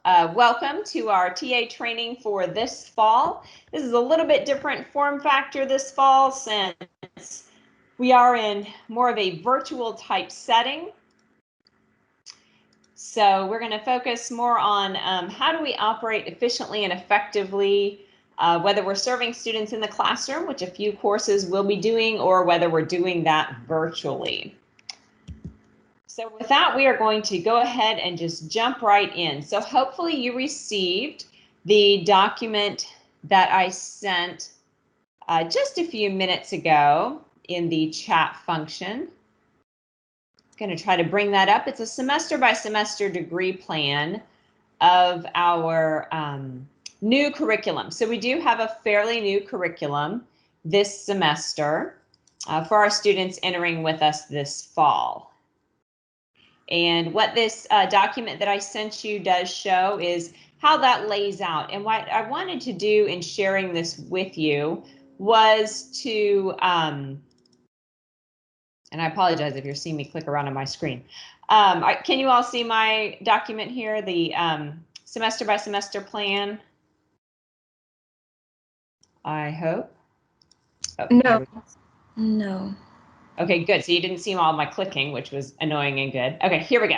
Welcome to our TA training for this fall. This is a little bit different form factor this fall since we are in more of a virtual type setting. So we're going to focus more on how do we operate efficiently and effectively, whether we're serving students in the classroom, which a few courses will be doing, or whether we're doing that virtually. So with that, we are going to go ahead and just jump right in. So hopefully you received the document that I sent just a few minutes ago in the chat function. I'm going to try to bring that up. It's a semester by semester degree plan of our new curriculum. So we do have a fairly new curriculum this semester for our students entering with us this fall. And what this document that I sent you does show is how that lays out. And what I wanted to do in sharing this with you was to, and I apologize if you're seeing me click around on my screen. Can you all see my document here, the semester by semester plan? I hope. Oh, no. No. Okay, good. So you didn't see all my clicking, which was annoying and good. Okay, here we go.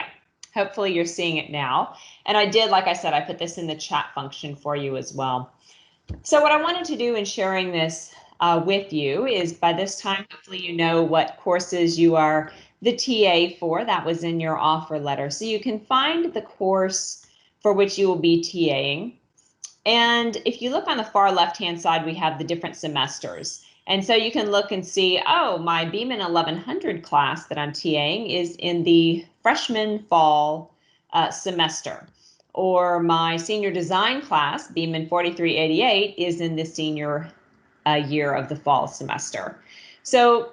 Hopefully you're seeing it now. And I did, like I said, I put this in the chat function for you as well. So what I wanted to do in sharing this with you is by this time, hopefully you know what courses you are the TA for. That was in your offer letter. So you can find the course for which you will be TAing. And if you look on the far left-hand side, we have the different semesters. And so you can look and see, oh, my Beeman 1100 class that I'm TAing is in the freshman fall semester. Or my senior design class, Beeman 4388, is in the senior year of the fall semester. So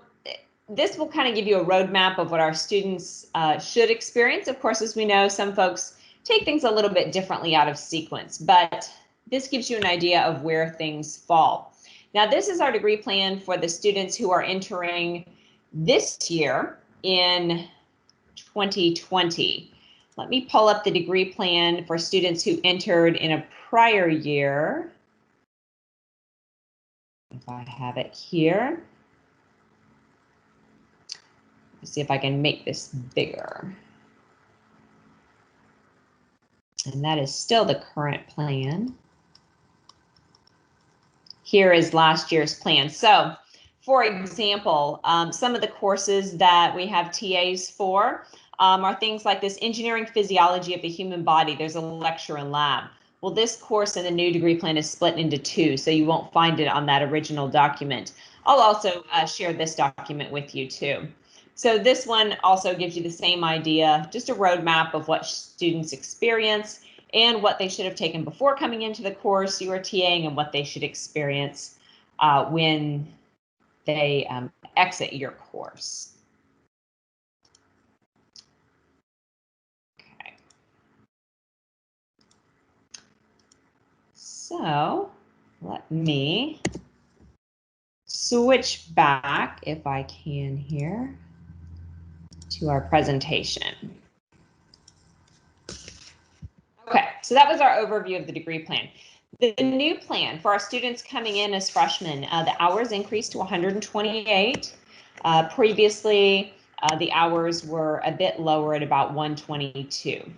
this will kind of give you a roadmap of what our students should experience. Of course, as we know, some folks take things a little bit differently out of sequence, but this gives you an idea of where things fall. Now, this is our degree plan for the students who are entering this year in 2020. Let me pull up the degree plan for students who entered in a prior year. If I have it here. Let's see if I can make this bigger. And that is still the current plan. Here is last year's plan. So, for example, some of the courses that we have TAs for are things like this engineering physiology of the human body. There's a lecture and lab. Well, this course in the new degree plan is split into two, so you won't find it on that original document. I'll also share this document with you too. So this one also gives you the same idea, just a roadmap of what students experience and what they should have taken before coming into the course you are TAing and what they should experience when they exit your course. Okay. So let me switch back, if I can here, to our presentation. Okay, so that was our overview of the degree plan. The new plan for our students coming in as freshmen, the hours increased to 128. Previously, the hours were a bit lower at about 122.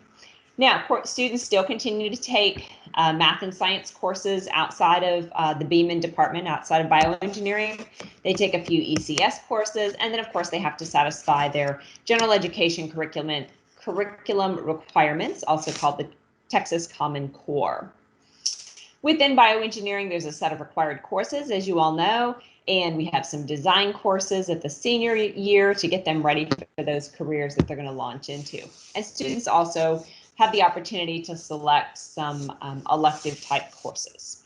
Now, students still continue to take math and science courses outside of the Beeman department, outside of bioengineering. They take a few ECS courses, and then of course they have to satisfy their general education curriculum requirements, also called the Texas Common Core. Within bioengineering, there's a set of required courses, as you all know, and we have some design courses at the senior year to get them ready for those careers that they're going to launch into. And students also have the opportunity to select some elective type courses.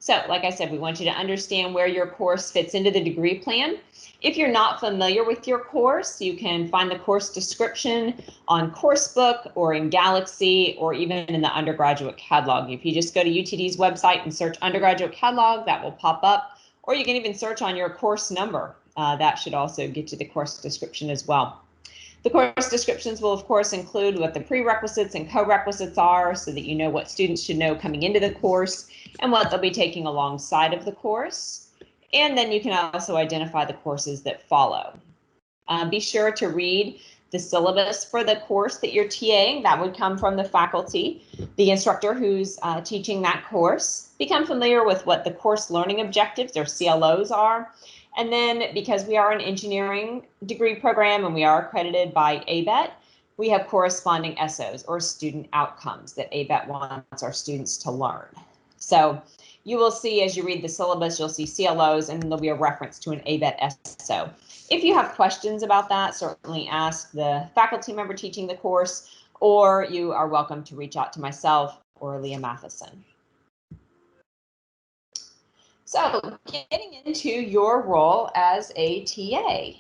So, like I said, we want you to understand where your course fits into the degree plan. If you're not familiar with your course, you can find the course description on Coursebook or in Galaxy or even in the undergraduate catalog. If you just go to UTD's website and search undergraduate catalog, that will pop up, or you can even search on your course number that should also get you the course description as well. The course descriptions will, of course, include what the prerequisites and co-requisites are so that you know what students should know coming into the course and what they'll be taking alongside of the course. And then you can also identify the courses that follow. Be sure to read the syllabus for the course that you're TAing. That would come from the faculty, the instructor who's teaching that course. Become familiar with what the course learning objectives, or CLOs, are. And then, because we are an engineering degree program and we are accredited by ABET, we have corresponding SOs, or student outcomes, that ABET wants our students to learn. So you will see, as you read the syllabus, you'll see CLOs, and there'll be a reference to an ABET SO. If you have questions about that, certainly ask the faculty member teaching the course, or you are welcome to reach out to myself or Leah Matheson. So, getting into your role as a TA.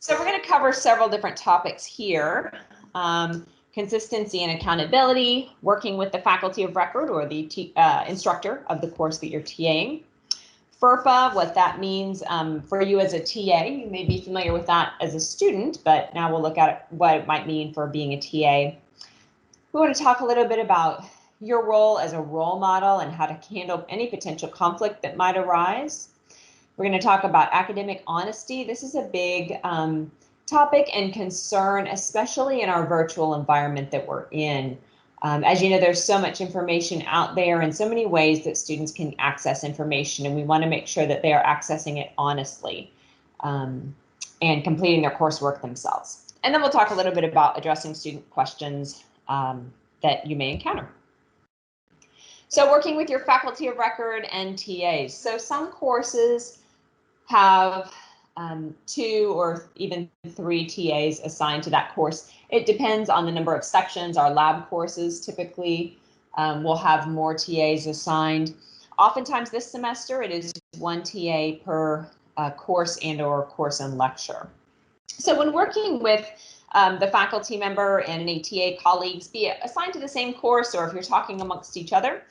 So we're going to cover several different topics here. Consistency and accountability, working with the faculty of record or the instructor of the course that you're TAing. FERPA, what that means for you as a TA. You may be familiar with that as a student, but now we'll look at what it might mean for being a TA. We want to talk a little bit about your role as a role model and how to handle any potential conflict that might arise. We're going to talk about academic honesty. This is a big topic and concern, especially in our virtual environment that we're in. As you know, there's so much information out there and so many ways that students can access information, and we want to make sure that they are accessing it honestly and completing their coursework themselves. And then we'll talk a little bit about addressing student questions that you may encounter. So working with your faculty of record and TAs. So some courses have 2 or even 3 TAs assigned to that course. It depends on the number of sections. Our lab courses typically will have more TAs assigned. Oftentimes this semester it is 1 TA per course and or course and lecture. So when working with the faculty member and any TA colleagues, be assigned to the same course, or if you're talking amongst each other,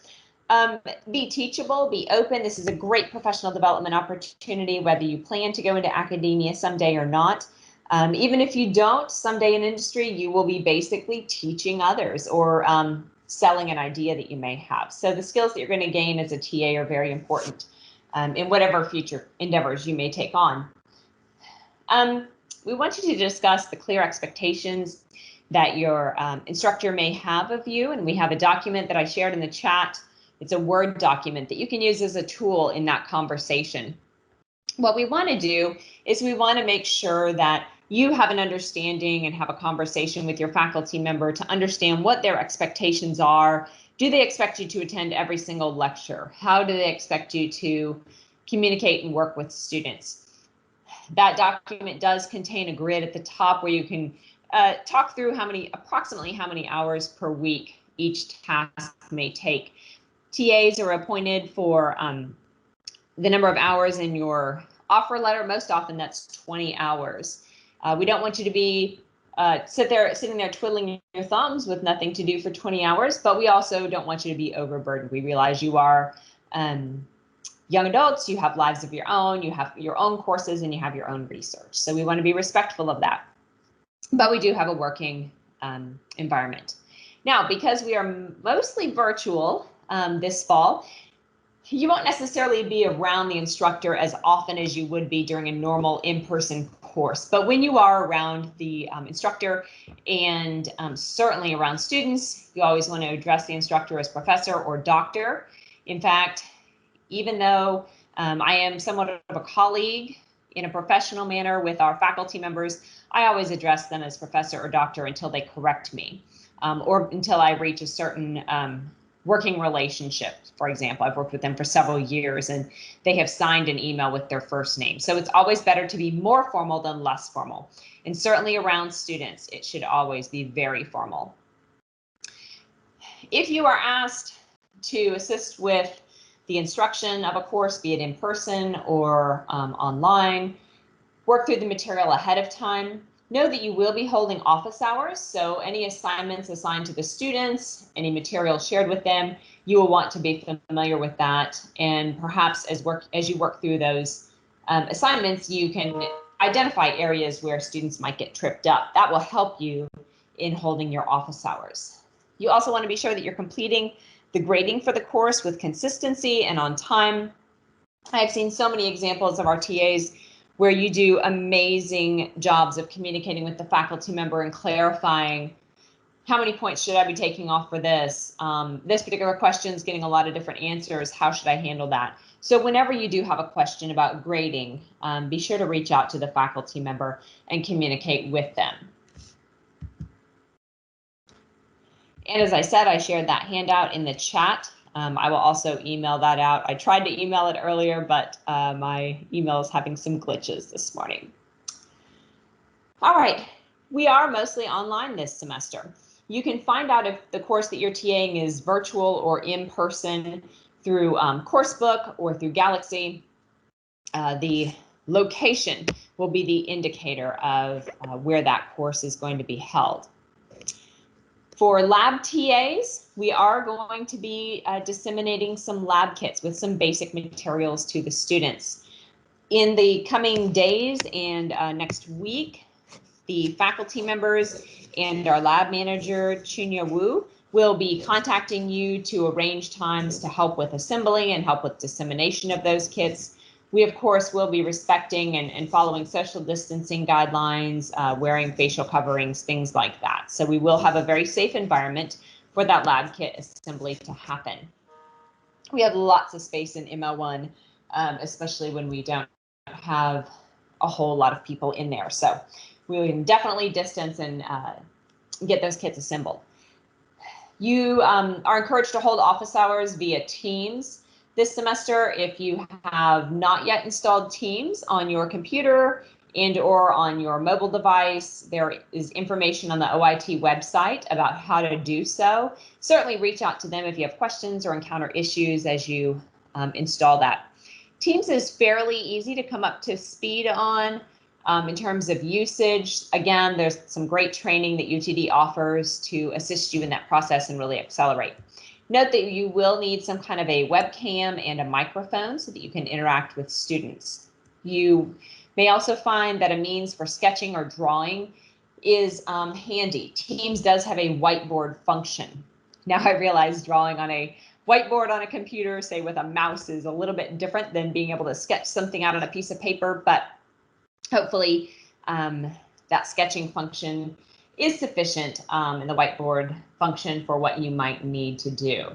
be teachable, be open. This is a great professional development opportunity, whether you plan to go into academia someday or not. Even if you don't, someday in industry, you will be basically teaching others or selling an idea that you may have. So the skills that you're going to gain as a TA are very important in whatever future endeavors you may take on. We want you to discuss the clear expectations that your instructor may have of you. And we have a document that I shared in the chat. It's a Word document that you can use as a tool in that conversation. What we want to do is we want to make sure that you have an understanding and have a conversation with your faculty member to understand what their expectations are. Do they expect you to attend every single lecture? How do they expect you to communicate and work with students? That document does contain a grid at the top where you can talk through approximately how many hours per week each task may take. TAs are appointed for the number of hours in your offer letter. Most often that's 20 hours. We don't want you to be sitting there twiddling your thumbs with nothing to do for 20 hours, but we also don't want you to be overburdened. We realize you are young adults, you have lives of your own, you have your own courses, and you have your own research. So we want to be respectful of that. But we do have a working environment. Now, because we are mostly virtual this fall, you won't necessarily be around the instructor as often as you would be during a normal in-person course. But when you are around the instructor and certainly around students, you always want to address the instructor as professor or doctor. In fact, even though I am somewhat of a colleague in a professional manner with our faculty members, I always address them as professor or doctor until they correct me or until I reach a certain working relationship. For example, I've worked with them for several years and they have signed an email with their first name. So it's always better to be more formal than less formal. And certainly around students, it should always be very formal. If you are asked to assist with the instruction of a course, be it in person or online, work through the material ahead of time. Know that you will be holding office hours, so any assignments assigned to the students, any material shared with them, you will want to be familiar with that, and perhaps as you work through those assignments, you can identify areas where students might get tripped up. That will help you in holding your office hours. You also want to be sure that you're completing the grading for the course with consistency and on time. I've seen so many examples of our TAs where you do amazing jobs of communicating with the faculty member and clarifying how many points should I be taking off for this? This particular question is getting a lot of different answers. How should I handle that? So whenever you do have a question about grading, be sure to reach out to the faculty member and communicate with them. And as I said, I shared that handout in the chat. I will also email that out. I tried to email it earlier, but my email is having some glitches this morning. All right, we are mostly online this semester. You can find out if the course that you're TAing is virtual or in person through Coursebook or through Galaxy. The location will be the indicator of where that course is going to be held. For lab TAs, we are going to be disseminating some lab kits with some basic materials to the students. In the coming days and next week, the faculty members and our lab manager, Chunya Wu, will be contacting you to arrange times to help with assembly and help with dissemination of those kits. We, of course, will be respecting and following social distancing guidelines, wearing facial coverings, things like that. So we will have a very safe environment for that lab kit assembly to happen. We have lots of space in ML1, especially when we don't have a whole lot of people in there. So we can definitely distance and get those kits assembled. You are encouraged to hold office hours via Teams this semester. If you have not yet installed Teams on your computer and or on your mobile device, there is information on the OIT website about how to do so. Certainly reach out to them if you have questions or encounter issues as you install that. Teams is fairly easy to come up to speed on. In terms of usage, again, there's some great training that UTD offers to assist you in that process and really accelerate. Note that you will need some kind of a webcam and a microphone so that you can interact with students. You may also find that a means for sketching or drawing is handy. Teams does have a whiteboard function. Now I realize drawing on a whiteboard on a computer, say with a mouse, is a little bit different than being able to sketch something out on a piece of paper, but hopefully that sketching function is sufficient in the whiteboard function for what you might need to do.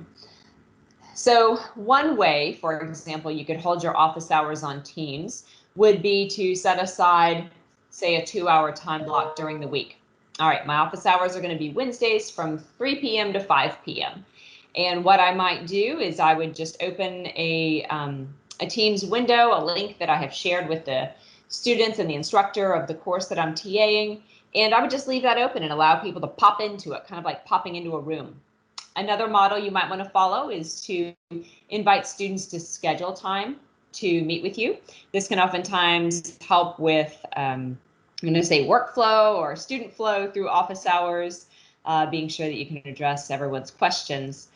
So one way, for example, you could hold your office hours on Teams would be to set aside, say, a 2-hour time block during the week. All right, my office hours are going to be Wednesdays from 3 p.m. to 5 p.m. And what I might do is I would just open a Teams window, a link that I have shared with the students and the instructor of the course that I'm TAing, and I would just leave that open and allow people to pop into it, kind of like popping into a room. Another model you might want to follow is to invite students to schedule time to meet with you. This can oftentimes help with, I'm going to say, workflow or student flow through office hours, being sure that you can address everyone's questions.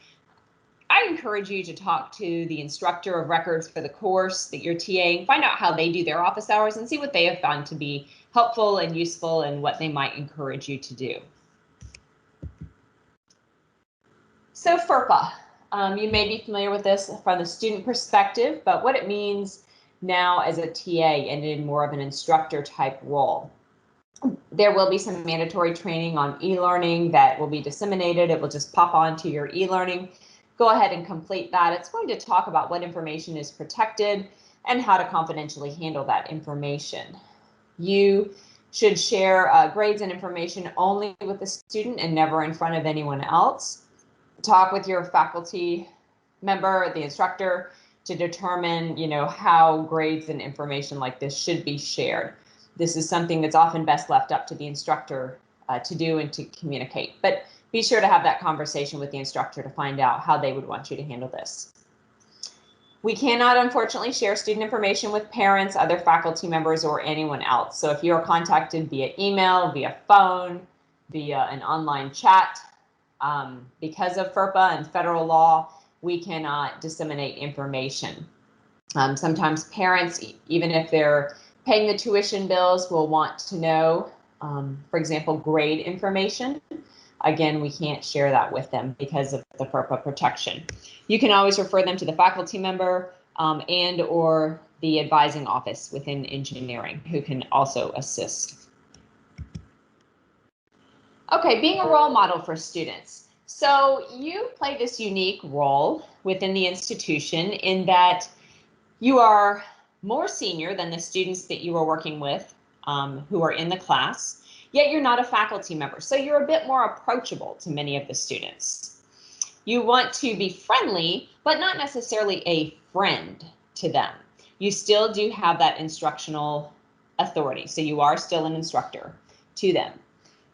I encourage you to talk to the instructor of records for the course that you're TAing, find out how they do their office hours and see what they have found to be helpful and useful and what they might encourage you to do. So FERPA, you may be familiar with this from the student perspective, but what it means now as a TA and in more of an instructor type role. There will be some mandatory training on e-learning that will be disseminated. It will just pop onto your e-learning. Go ahead and complete that. It's going to talk about what information is protected and how to confidentially handle that information. You should share grades and information only with the student and never in front of anyone else. Talk with your faculty member, the instructor, to determine, how grades and information like this should be shared. This is something that's often best left up to the instructor to do and to communicate. But be sure to have that conversation with the instructor to find out how they would want you to handle this. We cannot, unfortunately, share student information with parents, other faculty members, or anyone else. So if you are contacted via email, via phone, via an online chat, because of FERPA and federal law, we cannot disseminate information. Sometimes parents, even if they're paying the tuition bills, will want to know, for example, grade information. Again, we can't share that with them because of the FERPA protection. You can always refer them to the faculty member and or the advising office within engineering who can also assist. Okay, being a role model for students. So you play this unique role within the institution in that you are more senior than the students that you are working with who are in the class, yet you're not a faculty member. So you're a bit more approachable to many of the students. You want to be friendly, but not necessarily a friend to them. You still do have that instructional authority. So you are still an instructor to them.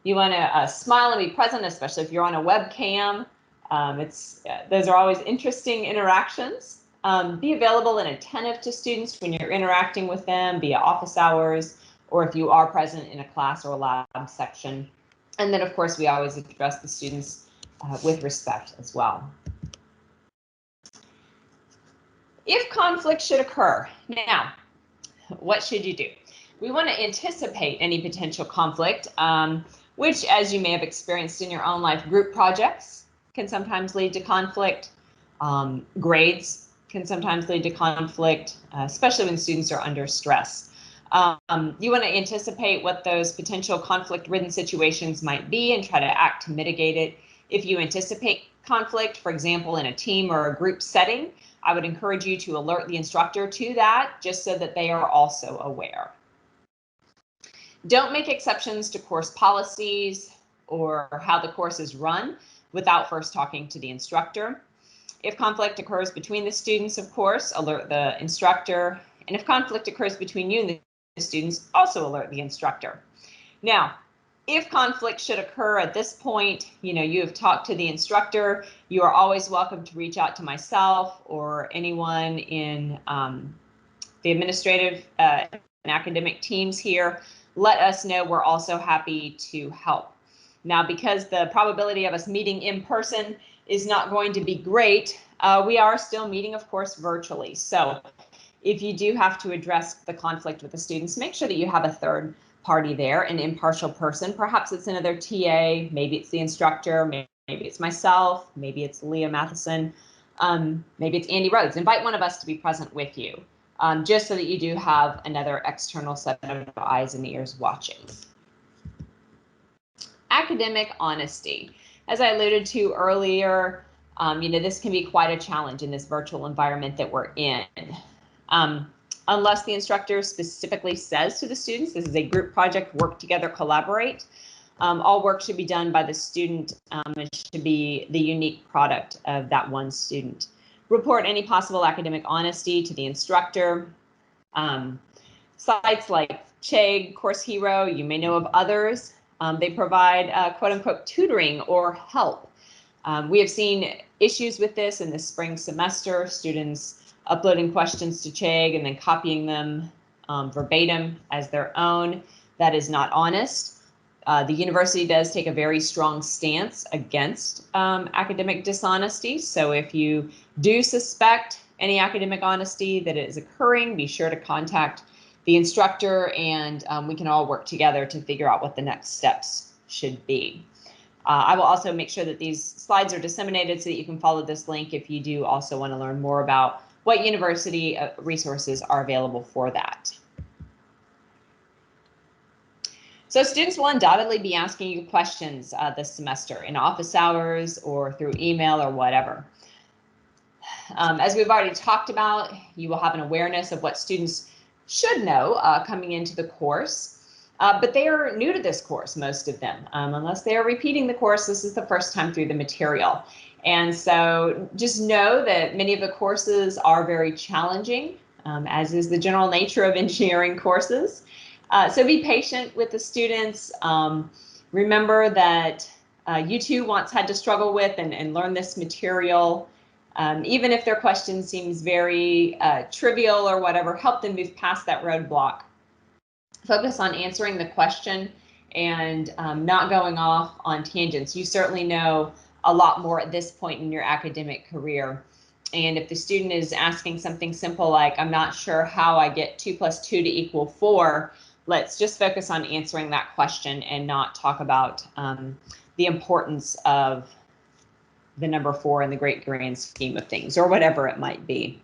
You want to smile and be present, especially if you're on a webcam. Those are always interesting interactions. Be available and attentive to students when you're interacting with them via office hours, or if you are present in a class or a lab section. And then, of course, we always address the students with respect as well. If conflict should occur, now, what should you do? We want to anticipate any potential conflict, which, as you may have experienced in your own life, group projects can sometimes lead to conflict. Grades can sometimes lead to conflict, especially when students are under stress. You want to anticipate what those potential conflict-ridden situations might be and try to act to mitigate it. If you anticipate conflict, for example, in a team or a group setting, I would encourage you to alert the instructor to that just so that they are also aware. Don't make exceptions to course policies or how the course is run without first talking to the instructor. If conflict occurs between the students, of course, alert the instructor. And if conflict occurs between you and the students, also alert the instructor. Now, if conflict should occur at this point, you have talked to the instructor, you are always welcome to reach out to myself or anyone in the administrative and academic teams here. Let us know. We're also happy to help. Now, because the probability of us meeting in person is not going to be great, we are still meeting, of course, virtually. So if you do have to address the conflict with the students, make sure that you have a third party there, an impartial person. Perhaps it's another TA, maybe it's the instructor, maybe it's myself, maybe it's Leah Matheson, maybe it's Andy Rhodes. Invite one of us to be present with you, just so that you do have another external set of eyes and ears watching. Academic honesty. As I alluded to earlier, this can be quite a challenge in this virtual environment that we're in. Unless the instructor specifically says to the students, this is a group project, work together, collaborate, all work should be done by the student. It should be the unique product of that one student. Report any possible academic honesty to the instructor. Sites like Chegg, Course Hero, you may know of others. They provide quote unquote tutoring or help. We have seen issues with this in the spring semester, students uploading questions to Chegg and then copying them verbatim as their own. That is not honest. The university does take a very strong stance against academic dishonesty. So if you do suspect any academic honesty that is occurring, be sure to contact the instructor and we can all work together to figure out what the next steps should be. I will also make sure that these slides are disseminated so that you can follow this link if you do also want to learn more about what university resources are available for that. So students will undoubtedly be asking you questions this semester in office hours or through email or whatever. As we've already talked about, you will have an awareness of what students should know coming into the course, but they are new to this course, most of them. Unless they are repeating the course, this is the first time through the material. And so just know that many of the courses are very challenging, as is the general nature of engineering courses. So be patient with the students. Remember that you too once had to struggle with and learn this material. Even if their question seems very trivial or whatever, help them move past that roadblock. Focus on answering the question and not going off on tangents. You certainly know a lot more at this point in your academic career And if the student is asking something simple like, I'm not sure how I get 2 + 2 to equal 4, let's just focus on answering that question and not talk about the importance of the number 4 in the great grand scheme of things, or whatever it might be.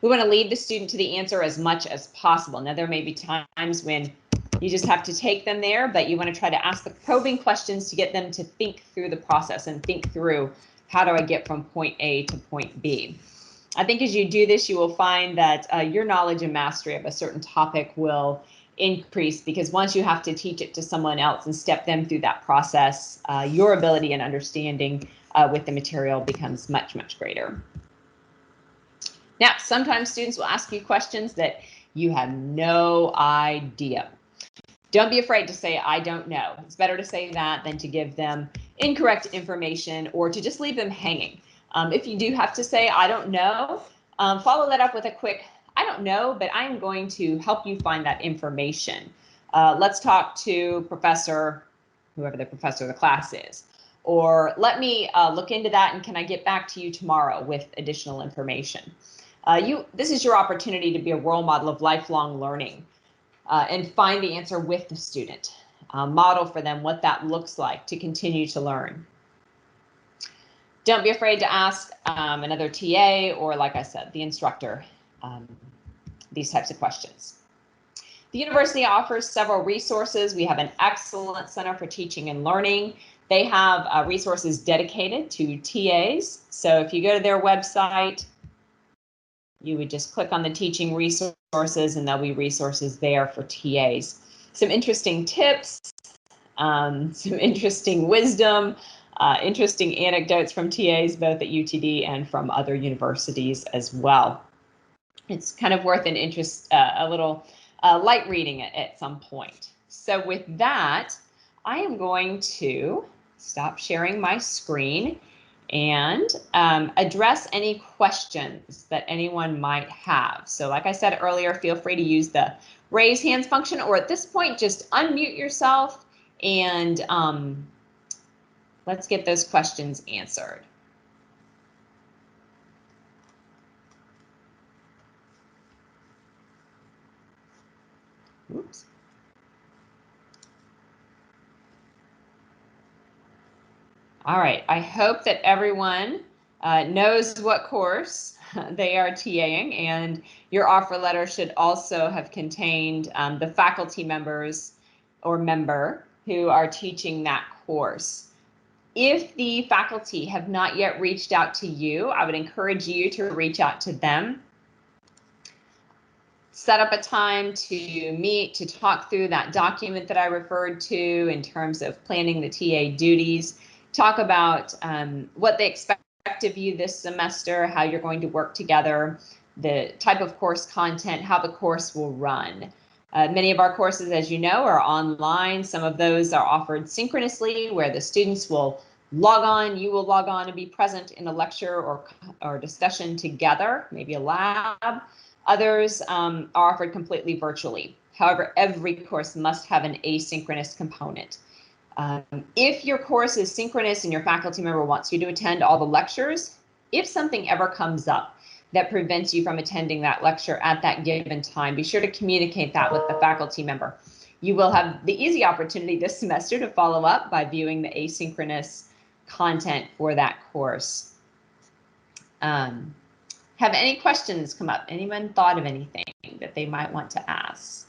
We want to lead the student to the answer as much as possible. Now, there may be times when you just have to take them there, but you want to try to ask the probing questions to get them to think through the process and think through, how do I get from point A to point B? I think as you do this, you will find that your knowledge and mastery of a certain topic will increase, because once you have to teach it to someone else and step them through that process, your ability and understanding with the material becomes much, much greater. Now, sometimes students will ask you questions that you have no idea. Don't be afraid to say, I don't know. It's better to say that than to give them incorrect information or to just leave them hanging. If you do have to say, I don't know, follow that up with a quick, I don't know, but I am going to help you find that information. Let's talk to professor, whoever the professor of the class is. Or let me look into that, and can I get back to you tomorrow with additional information? This is your opportunity to be a role model of lifelong learning and find the answer with the student. Model for them what that looks like to continue to learn. Don't be afraid to ask another TA or, like I said, the instructor these types of questions. The university offers several resources. We have an excellent Center for Teaching and Learning. They have resources dedicated to TAs. So if you go to their website, you would just click on the teaching resources and there'll be resources there for TAs. Some interesting tips, some interesting wisdom, interesting anecdotes from TAs, both at UTD and from other universities as well. It's kind of worth an interest, a little light reading at some point. So with that, I am going to stop sharing my screen and address any questions that anyone might have. So like I said earlier, feel free to use the raise hands function, or at this point, just unmute yourself and let's get those questions answered. Oops. All right, I hope that everyone knows what course they are TAing, and your offer letter should also have contained the faculty members or member who are teaching that course. If the faculty have not yet reached out to you, I would encourage you to reach out to them. Set up a time to meet, to talk through that document that I referred to in terms of planning the TA duties. Talk about what they expect of you this semester, how you're going to work together, the type of course content, how the course will run. Many of our courses, as you know, are online. Some of those are offered synchronously, where the students will log on, you will log on and be present in a lecture or discussion together, maybe a lab. Others are offered completely virtually. However, every course must have an asynchronous component. If your course is synchronous and your faculty member wants you to attend all the lectures, if something ever comes up that prevents you from attending that lecture at that given time, be sure to communicate that with the faculty member. You will have the easy opportunity this semester to follow up by viewing the asynchronous content for that course. Have any questions come up? Anyone thought of anything that they might want to ask?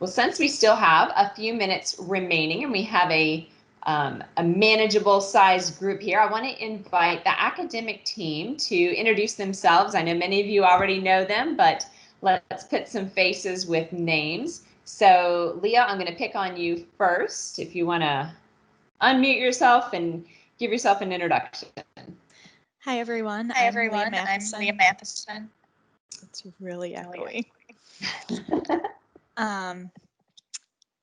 Well, since we still have a few minutes remaining and we have a manageable sized group here, I want to invite the academic team to introduce themselves. I know many of you already know them, but let's put some faces with names. So Leah, I'm going to pick on you first if you want to unmute yourself and give yourself an introduction. Hi everyone. Hi I'm everyone. Leah I'm Leah Matheson. It's really echoey.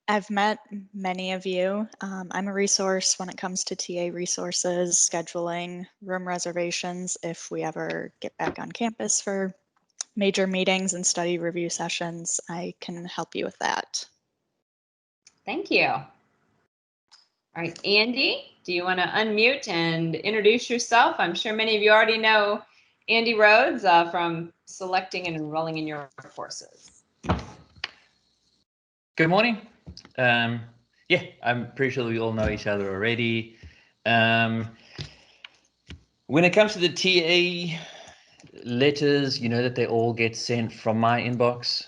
I've met many of you. I'm a resource when it comes to TA resources, scheduling, room reservations if we ever get back on campus for major meetings and study review sessions. I can help you with that. Thank you. All right, Andy, do you want to unmute and introduce yourself? I'm sure many of you already know Andy Rhodes from selecting and enrolling in your courses. Good morning. Yeah, I'm pretty sure we all know each other already. When it comes to the TA letters, you know that they all get sent from my inbox.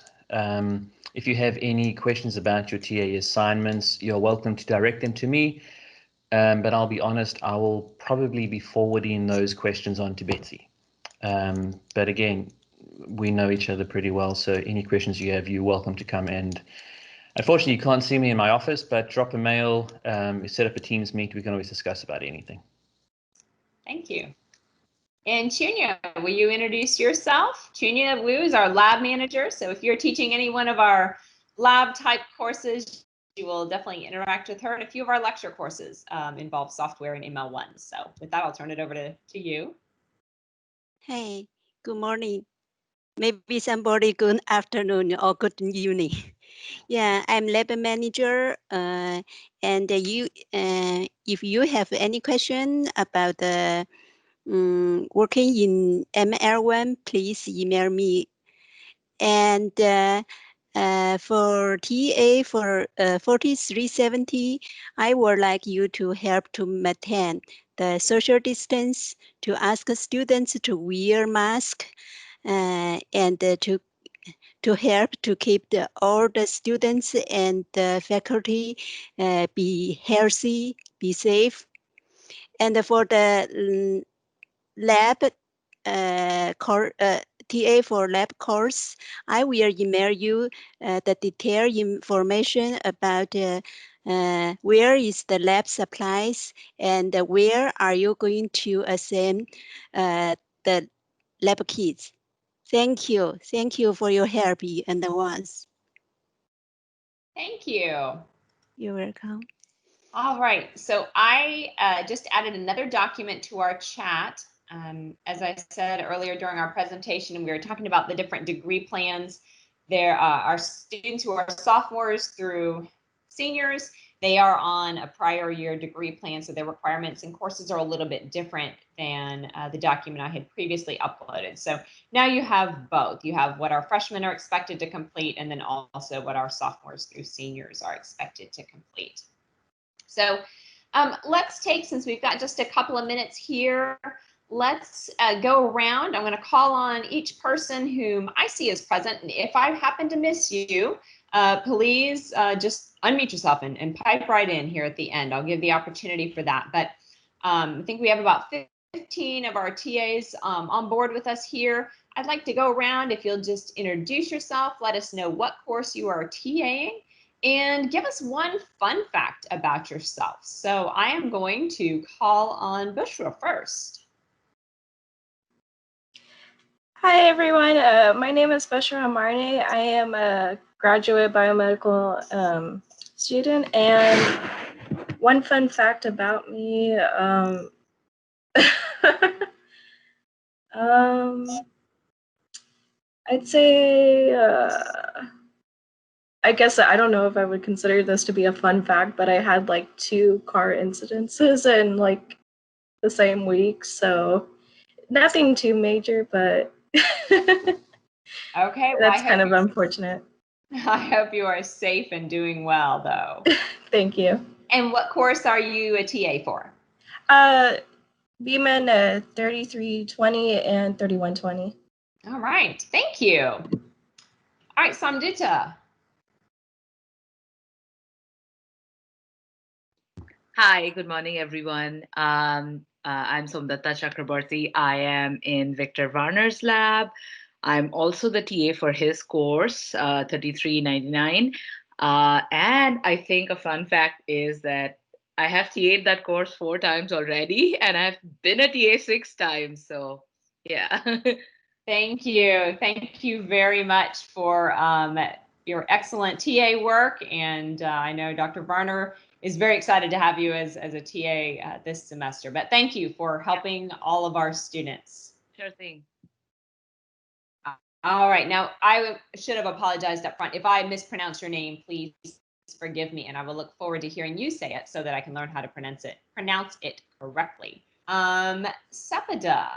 If you have any questions about your TA assignments, you're welcome to direct them to me. But I'll be honest, I will probably be forwarding those questions on to Betsy. But again, we know each other pretty well, so any questions you have, you're welcome to come. And unfortunately, you can't see me in my office, but drop a mail, set up a Teams meet, we can always discuss about anything. Thank you. And Chunya, will you introduce yourself? Chunya Wu is our lab manager, so if you're teaching any one of our lab type courses, you will definitely interact with her. And a few of our lecture courses involve software and ML1. So with that, I'll turn it over to you. Hey, good morning. Maybe somebody good afternoon or good evening. Yeah, I'm lab manager. And you, if you have any question about the working in ML1, please email me. And for TA for 4370, I would like you to help to maintain the social distance, to ask students to wear mask, and to help to keep all the students and the faculty be healthy, be safe. And for the lab TA for lab course, I will email you the detailed information about where is the lab supplies and where are you going to assign the lab kits. Thank you. Thank you for your help in advance. Thank you. You're welcome. All right, so I just added another document to our chat. As I said earlier during our presentation, we were talking about the different degree plans. There are students who are sophomores through seniors. They are on a prior year degree plan, so their requirements and courses are a little bit different than the document I had previously uploaded. So now you have both. You have what our freshmen are expected to complete, and then also what our sophomores through seniors are expected to complete. So let's take, since we've got just a couple of minutes here, let's go around. I'm going to call on each person whom I see as present. And if I happen to miss you, please just unmute yourself and pipe right in here at the end. I'll give the opportunity for that. But I think we have about 15 of our TAs on board with us here. I'd like to go around. If you'll just introduce yourself, let us know what course you are TAing, and give us one fun fact about yourself. So I am going to call on Bushra first. Hi, everyone. My name is Bushra Amarne. I am a graduate biomedical student. And one fun fact about me, I'd say, I guess I don't know if I would consider this to be a fun fact, but I had like 2 car incidences in like the same week. So nothing too major, but Okay, well, that's kind of unfortunate. I hope you are safe and doing well, though. Thank you. And what course are you a TA for? BMN 3320 and 3120. All right, thank you. All right, Somdata. Hi, good morning, everyone. I'm Somdata Chakraborty. I am in Victor Varner's lab. I'm also the TA for his course, 3399. And I think a fun fact is that I have TA'd that course 4 times already, and I've been a TA 6 times. So, yeah. Thank you. Thank you very much for your excellent TA work. And I know Dr. Varner is very excited to have you as a TA this semester. But thank you for helping all of our students. Sure thing. All right. Now, I should have apologized up front. If I mispronounced your name, please forgive me, and I will look forward to hearing you say it so that I can learn how to pronounce it correctly. Sepida.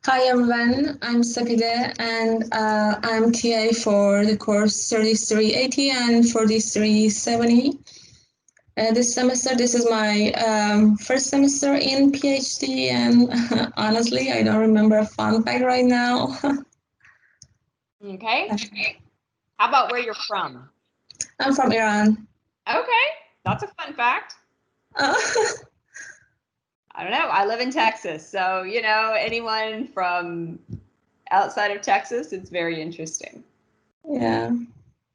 Hi everyone, I'm Sapide and I'm TA for the course 3380 and 4370. This semester, this is my first semester in PhD, and honestly, I don't remember a fun fact right now. Okay. How about where you're from? I'm from Iran. Okay, that's a fun fact. I don't know. I live in Texas, so you know, anyone from outside of Texas, it's very interesting. Yeah.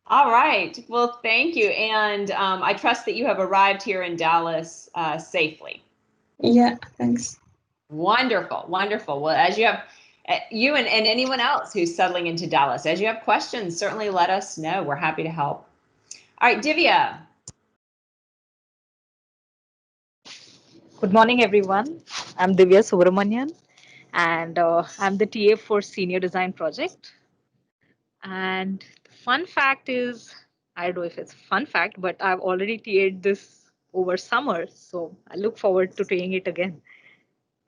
All right. Well, thank you, and I trust that you have arrived here in Dallas safely. Yeah. Thanks. Wonderful, wonderful. Well, as you have, you and anyone else who's settling into Dallas, as you have questions, certainly let us know. We're happy to help. All right, Divya. Good morning, everyone. I'm Divya Subramanian, and I'm the TA for Senior Design Project. And the fun fact is, I don't know if it's a fun fact, but I've already TA'd this over summer, so I look forward to TAing it again.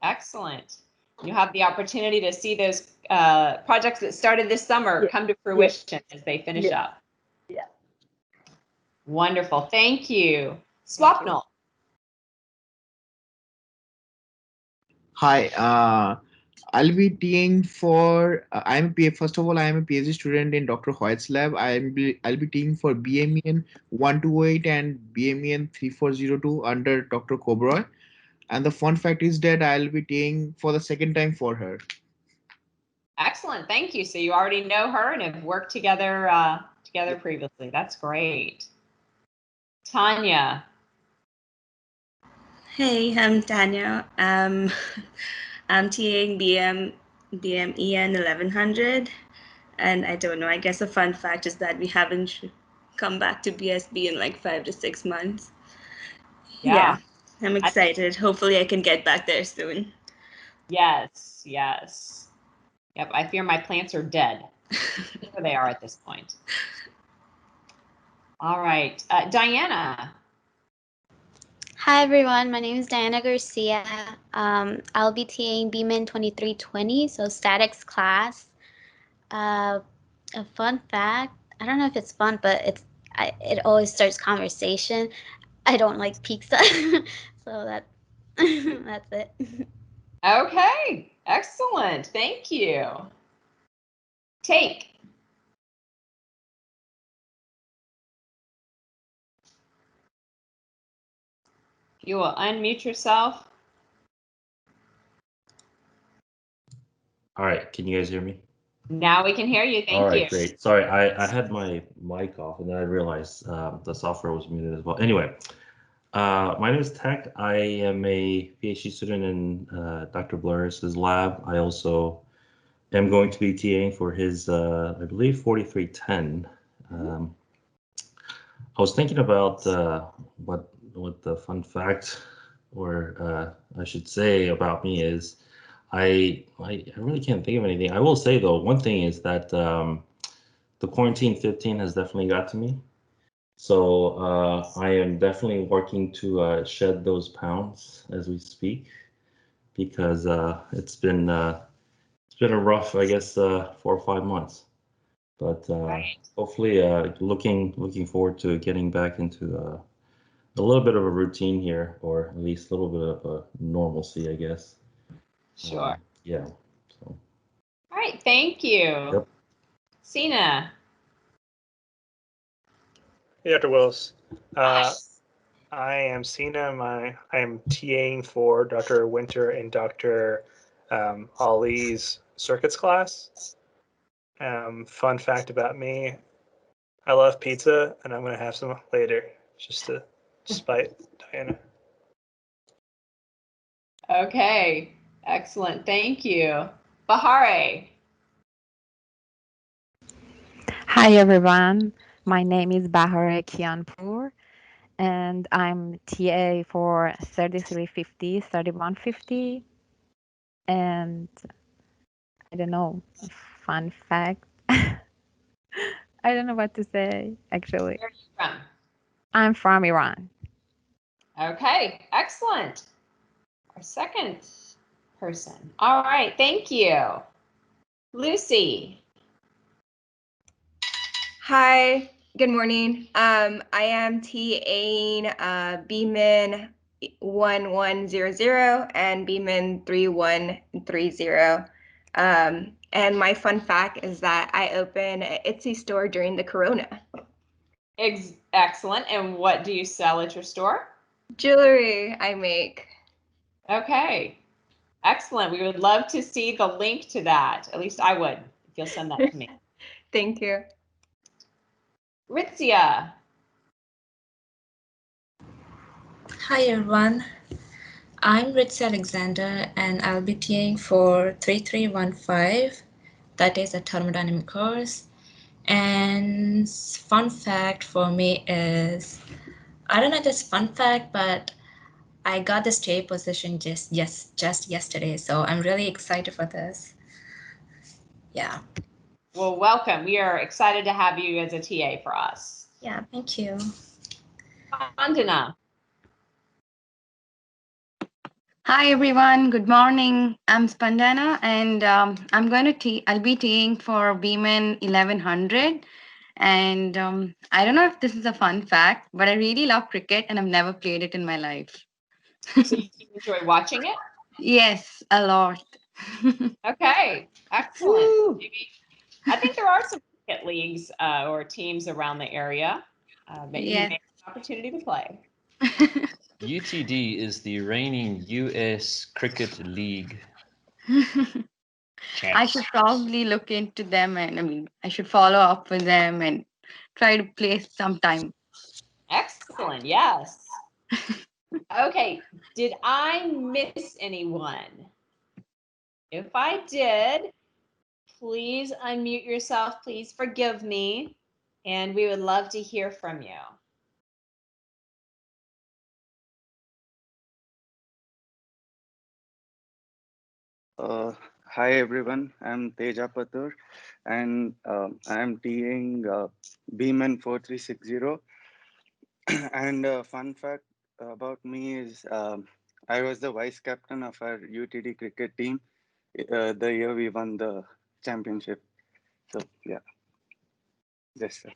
Excellent. You have the opportunity to see those projects that started this summer come to fruition as they finish up. Yeah. Wonderful. Thank you. Swapnil. Hi, I'll be TAing for. First of all, I am a PhD student in Dr. Hoyt's lab. I'll be TAing for BMEN 1208 and BMEN 3402 under Dr. Cobroy. And the fun fact is that I'll be TAing for the second time for her. Excellent. Thank you. So you already know her and have worked together previously. That's great. Tanya. Hey, I'm Tanya. I'm TAing BMEN 1100. And I don't know, I guess a fun fact is that we haven't come back to BSB in like 5 to 6 months. Yeah, I'm excited. Hopefully I can get back there soon. Yes, yes. Yep, I fear my plants are dead. Where they are at this point. All right, Diana. Hi everyone, my name is Diana Garcia. I'll be TAing BMIN 2320, so statics class. A fun fact, I don't know if it's fun, but it always starts conversation. I don't like pizza, so that's it. Okay, excellent. Thank you. Take. You will unmute yourself. All right, can you guys hear me? Now we can hear you. Thank you. All right, great. Sorry, I had my mic off and then I realized the software was muted as well. Anyway, my name is Tech. I am a PhD student in Dr. Blurris's lab. I also am going to be TAing for his, I believe, 4310. I was thinking about what the fun fact, or I should say about me is, I really can't think of anything. I will say though, one thing is that the quarantine 15 has definitely got to me. So I am definitely working to shed those pounds as we speak, because it's been a rough, I guess, 4 or 5 months. But hopefully, looking forward to getting back into a little bit of a routine here, or at least a little bit of a normalcy, I guess. Sure. Yeah. So. All right. Thank you. Yep. Sina. Hey, Dr. Wills. I am Sina. I am TAing for Dr. Winter and Dr. Ali's circuits class. Fun fact about me, I love pizza, and I'm going to have some later, just to spite Diana. Okay, excellent. Thank you. Bahare. Hi everyone, my name is Bahare Kianpur and I'm TA for 3350, 3150, and I don't know, fun fact, I don't know what to say, actually. Where are you from? I'm from Iran. Okay, excellent. Our second person. All right, thank you. Lucy. Hi, good morning. I am TAing BMIN 1100 and BMIN 3130. And my fun fact is that I opened an Etsy store during the Corona. Excellent. And what do you sell at your store? Jewelry I make. Okay, excellent. We would love to see the link to that. At least I would, if you'll send that to me. Thank you. Ritzia. Hi everyone, I'm Ritz Alexander and I'll be TAing for 3315, that is a thermodynamic course. And fun fact for me is, I don't know this fun fact, but I got this TA position just yesterday, so I'm really excited for this. Yeah. Well, welcome. We are excited to have you as a TA for us. Yeah, thank you. Spandana. Hi everyone, good morning. I'm Spandana and I'll be TAing for BMIN 1100. And I don't know if this is a fun fact, but I really love cricket and I've never played it in my life. So you enjoy watching it? Yes, a lot. Okay, excellent. Maybe, I think there are some cricket leagues or teams around the area that you Yes. may have an opportunity to play. UTD is the reigning US Cricket League champs. I should probably look into them and I should follow up with them and try to play sometime. Excellent, yes. Okay, did I miss anyone? If I did, please unmute yourself. Please forgive me. And we would love to hear from you. Hi everyone, I'm Teja Patur and I'm TAing BMN 4360. And fun fact about me is I was the vice captain of our UTD cricket team the year we won the championship. So yeah, yes sir.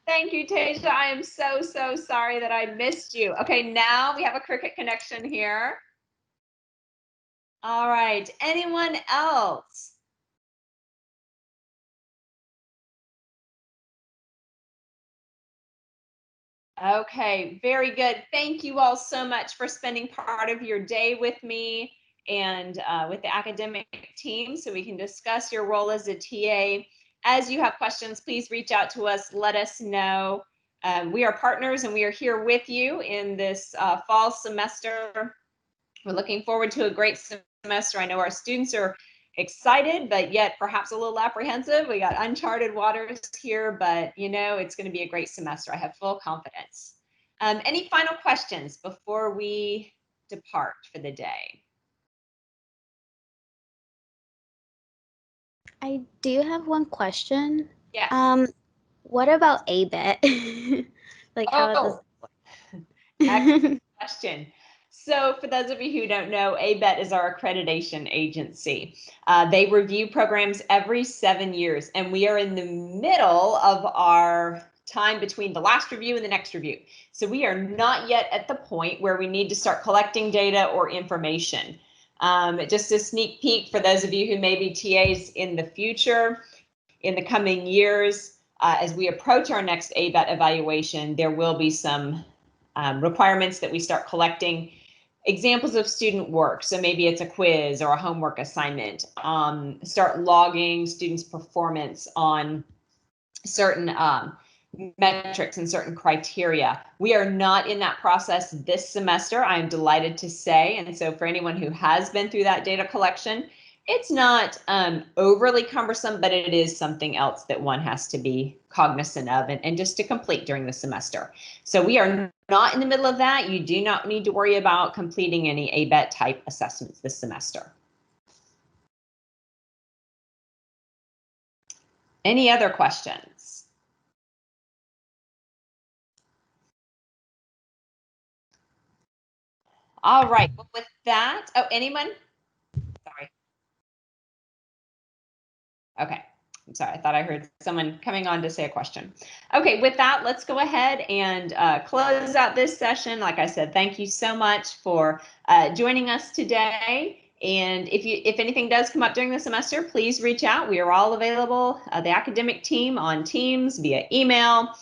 Thank you, Tasha. I am so sorry that I missed you. Okay, now we have a cricket connection here. All right, anyone else? Okay, very good. Thank you all so much for spending part of your day with me and with the academic team so we can discuss your role as a TA. As you have questions, please reach out to us, let us know. We are partners and we are here with you in this fall semester. We're looking forward to a great semester. I know our students are excited, but yet perhaps a little apprehensive. We got uncharted waters here, but you know, it's going to be a great semester. I have full confidence. Any final questions before we depart for the day? I do have one question. Yes. What about ABET? Like how does Excellent question. So for those of you who don't know, ABET is our accreditation agency. They review programs every 7 years, and we are in the middle of our time between the last review and the next review. So we are not yet at the point where we need to start collecting data or information. Just a sneak peek for those of you who may be TAs in the future, in the coming years, as we approach our next ABET evaluation, there will be some requirements that we start collecting examples of student work. So maybe it's a quiz or a homework assignment. Start logging students' performance on certain metrics and certain criteria. We are not in that process this semester, I'm delighted to say. And so for anyone who has been through that data collection, it's not overly cumbersome, but it is something else that one has to be cognizant of and just to complete during the semester. So we are not in the middle of that. You do not need to worry about completing any ABET type assessments this semester. Any other questions? All right, well, with that, oh, anyone? Sorry. Okay, I'm sorry, I thought I heard someone coming on to say a question. Okay, with that, let's go ahead and close out this session. Like I said, thank you so much for joining us today. And if anything does come up during the semester, please reach out. We are all available, the academic team on Teams via email.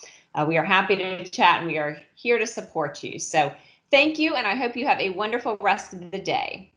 We are happy to chat and we are here to support you. So thank you, and I hope you have a wonderful rest of the day.